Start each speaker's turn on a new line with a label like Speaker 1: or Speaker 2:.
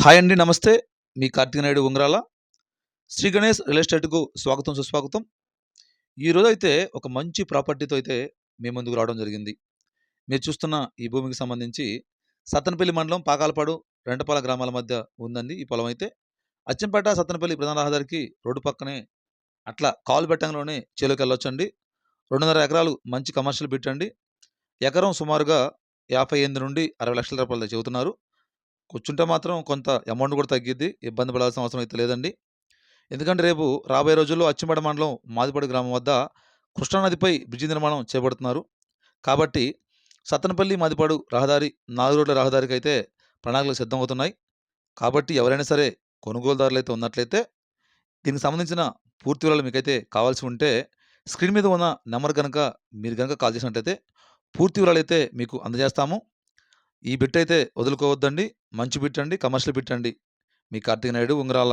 Speaker 1: Hi అండి. నమస్తే. మీ కార్తీక నాయుడు ఉంగరాల. Shri Ganesh real ఎస్టేట్‌కు స్వాగతం, సుస్వాగతం. ఈరోజైతే ఒక మంచి ప్రాపర్టీతో అయితే మీ ముందుకు రావడం జరిగింది. మీరు చూస్తున్న ఈ భూమికి సంబంధించి సత్తెనపల్లి మండలం పాకాలపాడు, రెంటపాల గ్రామాల మధ్య ఉందండి ఈ పొలం అయితే. అచ్చంపేట, సత్తెనపల్లి ప్రధాన రహదారికి రోడ్డు పక్కనే అట్లా కాలు పెట్టంగానే చేలోకెళ్ళొచ్చండి. 2.5 ఎకరాలు మంచి కమర్షియల్ బిట్ అండి. ఎకరం సుమారుగా 58-60 లక్షల రూపాయలు చెబుతున్నారు. కూర్చుంటే మాత్రం కొంత అమౌంట్ కూడా తగ్గిద్ది. ఇబ్బంది పడాల్సిన అవసరం అయితే లేదండి. ఎందుకంటే రేపు రాబోయే రోజుల్లో అచ్చంపేట మండలం మాదిపాడు గ్రామం వద్ద కృష్ణానదిపై బ్రిడ్జి నిర్మాణం చేపడుతున్నారు. కాబట్టి సత్తెనపల్లి మాదిపాడు రహదారి 4 రోడ్ల రహదారికైతే ప్రణాళికలు సిద్ధమవుతున్నాయి. కాబట్టి ఎవరైనా సరే కొనుగోలుదారులైతే ఉన్నట్లయితే దీనికి సంబంధించిన పూర్తి వివరాలు మీకైతే కావాల్సి ఉంటే స్క్రీన్ మీద ఉన్న నెంబర్ గనక మీరు గనక కాల్ చేసినట్లయితే పూర్తి వివరాలైతే మీకు అందజేస్తాము. ఈ బిట్ అయితే వదులుకోవద్దండి. మంచి బిట్ అండి. కమర్షియల్ బిట్ అండి. మీ కార్తీక నాయుడు ఉంగరాల.